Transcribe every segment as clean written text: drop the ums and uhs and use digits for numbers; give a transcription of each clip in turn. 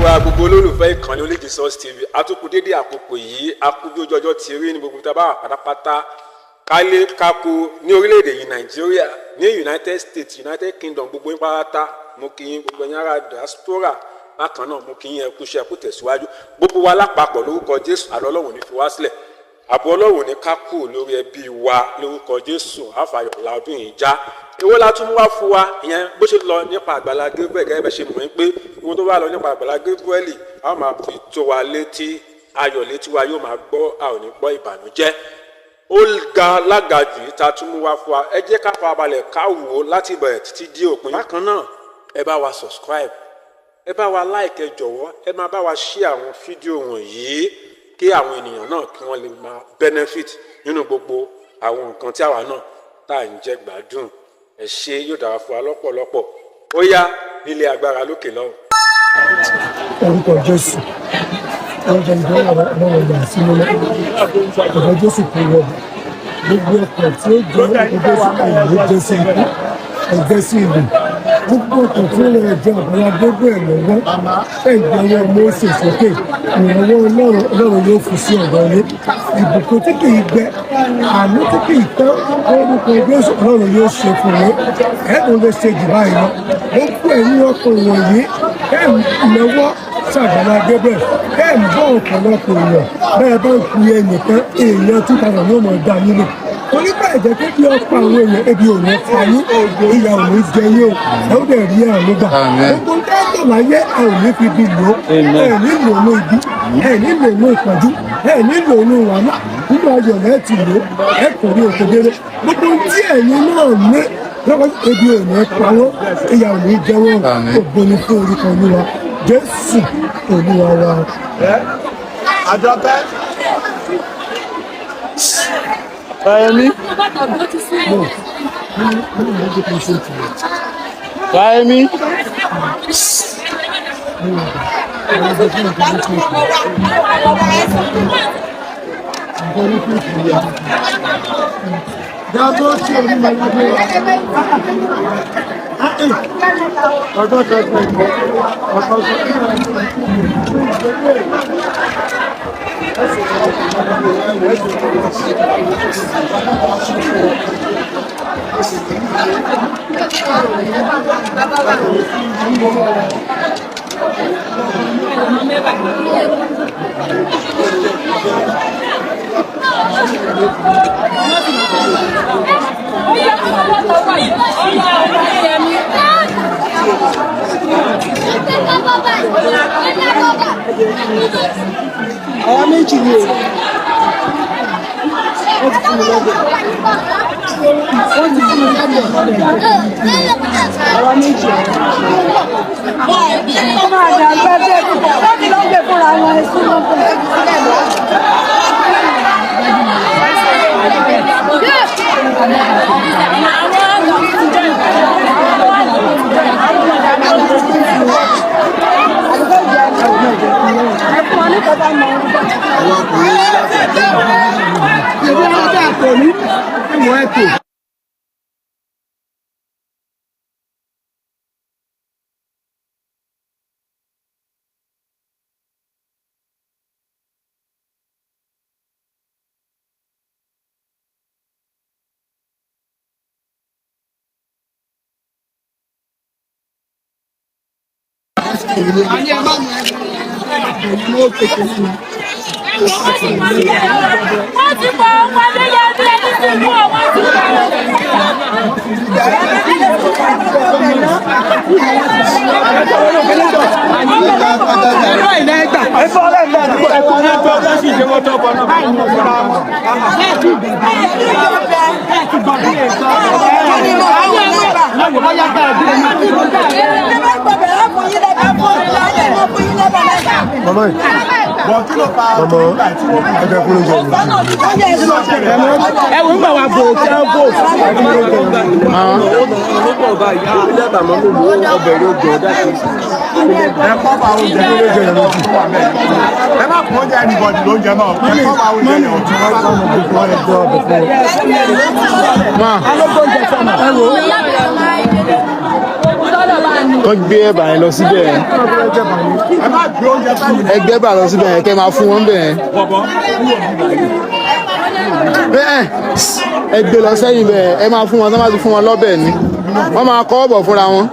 wa gbogbo olólùfẹ́ ìkànnì Olójì Source TV àtúkù dédé àkókò yìí akúbí ojú ọjọ́ ti rí ní gbogbo tá a bá wà pátápátá kálé kákó ní orílẹ̀-èdè yìí Nàìjíríà ní United States United Kingdom gbogbo yín pátá mo kí yín gbogbo yín ará diaspora bákan náà mo kí yín ẹkú iṣẹ́ kú tẹ̀síwájú gbogbo wa lápapọ̀ lórúkọ Jésù àlọ́ Ọlọ́run ní fi wá sílẹ̀ àbọ̀ Ọlọ́run ní kákó lórí ẹbí wa lórúkọ Jésù àfàyọ̀ làọdún yìí já èwo la tún wá fún wa ìyẹn bó ṣe lọ nípa Àgbàlá Gabriel gẹ́gẹ́ bẹ́ ṣe mọ̀ pé ohun tó bá lọ nípa Àgbàlá Gabriel a máa fi tó wa létí ayọ̀ létí wa yóò máa gbọ́ a ò ní gbọ́ ìbànújẹ́ ó ga lágàjù yìí ta tún mú wá fún wa ẹ jẹ́ ká farabalẹ̀ ká wò ó láti ìbẹ̀rẹ̀ títí dé òpin bákan náà ẹ bá wa subscribe ẹ bá wa like ẹ jọ̀wọ́ ẹ máa bá wa share àwọn fídíò wọ̀nyí kí àwọn ènìyàn náà kí wọ́n lè máa benefit nínú gbogbo àwọn nǹkan tí àwa náà tá à ń jẹ gbádùn ẹ ṣé yóò dára fún wa lọ́pọ̀lọpọ̀ ó yá nílé agbára lókè lọ́hùn. orúkọ Jésù ọjọ́ ìdánwò ọlọ́run ìgbà sínú ọ̀dọ̀ Jésù kò wọ̀ gbogbo ọkọ̀ tí ó jẹ́ ẹgbẹ́ sí ìlú ẹgbẹ́ sí ìlú gbogbo ọkọ̀ tí ó lè jẹ́ Àgbàlá Gabriel lọ́wọ́ ẹgbẹ̀rún Mósè sókè ìrànwọ́ ọlọ́run yóò fi sí ọ̀dọ̀ ilé ìbùkún tí kì í gbẹ àánú tí kì í tán orúkọ Jésù ọlọ́run yóò ṣe fún mi ẹ̀ẹ́dùn lè ṣe jù báyìí lọ gbogbo ẹ̀yìn ọkọ̀ wọ̀nyí ẹ̀ lọ́wọ́ Àgbàlá Gabriel ẹ̀ ń bọ́ ọ̀pọ̀lọpọ̀ èèyàn bẹ́ẹ̀ bá ń fi ẹnìkan èèyàn 2000 yóò mọ̀ dá nílò onígbà ìjẹ́ pé bí ọ̀pọ̀ àwọn èèyàn ebi ò ní fa yín ìyà ò ní jẹ yín o ẹ ó dẹ̀ rí àánú gbà gbogbo dáàbò láyé ẹ ò ní fi bí lò ẹ nílò inú ibi ẹ nílò inú ìpọ́njú ẹ nílò inú wàhálà nínú ayọ̀ rẹ ti lò ẹ kò rí òkèdèrè gbogbo tí ẹ̀yin náà ní lọ́wọ́ ebi ò ní pa wọ́n ìyà ò ní jẹ wọ́n ògbó ni fún orúkọ Olúwa Jésù Olúwa wa. Àjọkẹ́. Fáyẹmí. Fáyẹmí. Àwọn méjì ni ó ti fún mi lọ́dọ̀. Wọ́n ti fún mi lọ́dọ̀. Àwọn méjì. Ọmọ àjà gbẹ́gbẹ́ púpọ̀. Wọ́n ti lọ́gbẹ̀ fúnra wọn ẹ̀sùn lọ́gbẹ̀. Wọ́n ti pa ọmọ adéyẹ bí ẹni tí mú ọmọ ti pa Mama, ẹjẹ kúrò jẹ ẹ wọ́n gbà wá bò tí a bò. Ẹ má kún oúnjẹ ẹnìbọ̀dì lóúnjẹ náà. Ẹ kọ́ bá oúnjẹ yẹn ọ̀tún wọn bá wọn gbogbo ọ̀rẹ́ jọ ọ̀bẹ̀ fún wọn. Ma. Alógbó oúnjẹ sọ̀nà. Ẹ wò ó. wọ́n gbé ẹ̀bà yẹn lọ síbẹ̀ ẹ gbé ẹ̀bà lọ síbẹ̀ yẹn kẹ́ máa fún wọn bẹ̀ yẹn bẹ́ẹ̀ ẹ gbé lọ sẹ́yìn bẹ̀ ẹ máa fún wọn tó máa ti fún wọn lọ́bẹ̀ ni wọ́n máa kọ́ ọ̀bọ̀ fúnra wọn.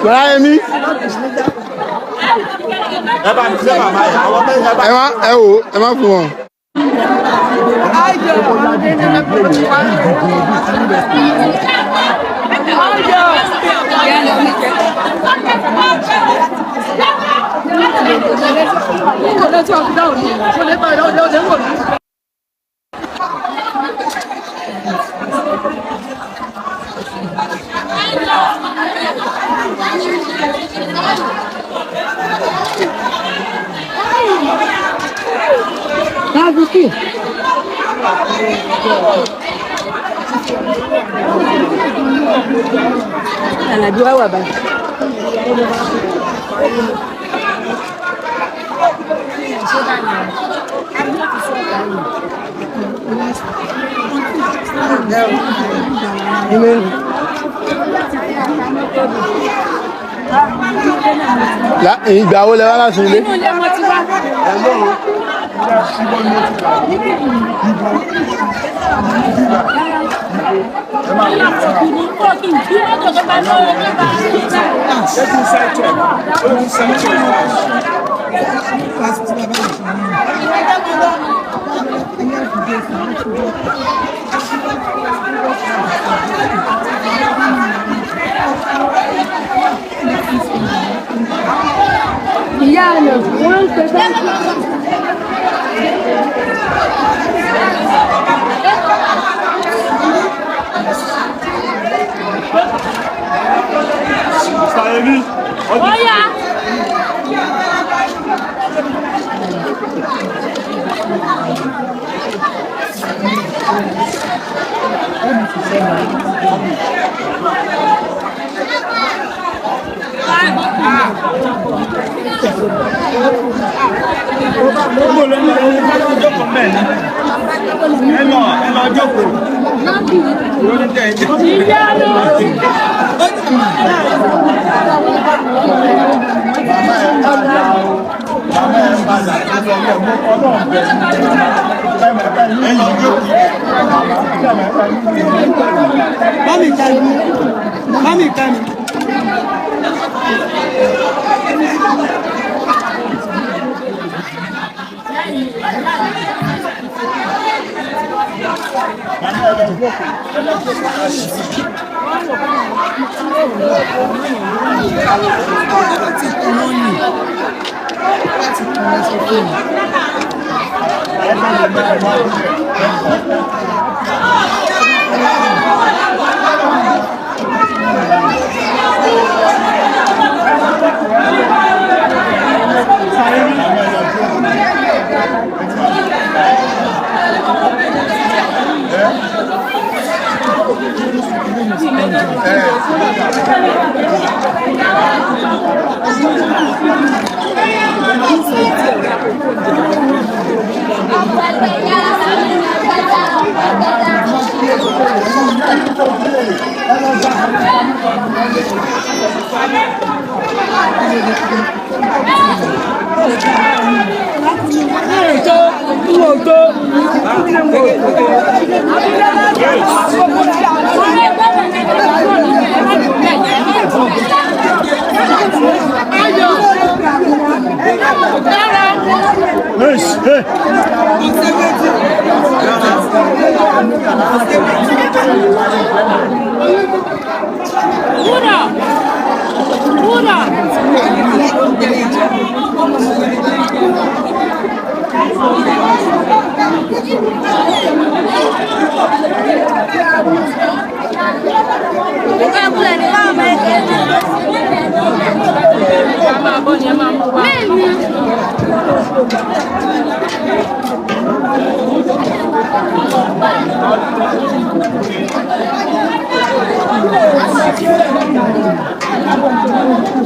Láyẹ̀mí ẹ má fún wọn. Anajua waba. Ìgbà wo lẹ wá láti ilé? Ìyá rẹ̀ wọ́n ń ṣe bẹ́ẹ̀. Oya. Mami Kami.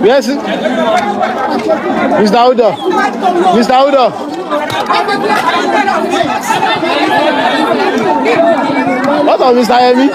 Yes, Mr. Udo. Mr. Udo. What of Mr. Emi?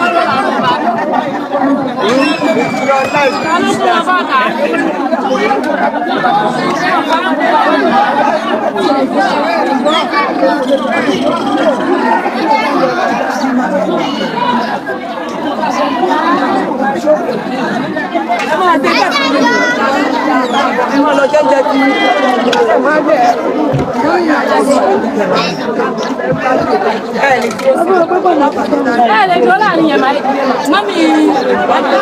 Mami.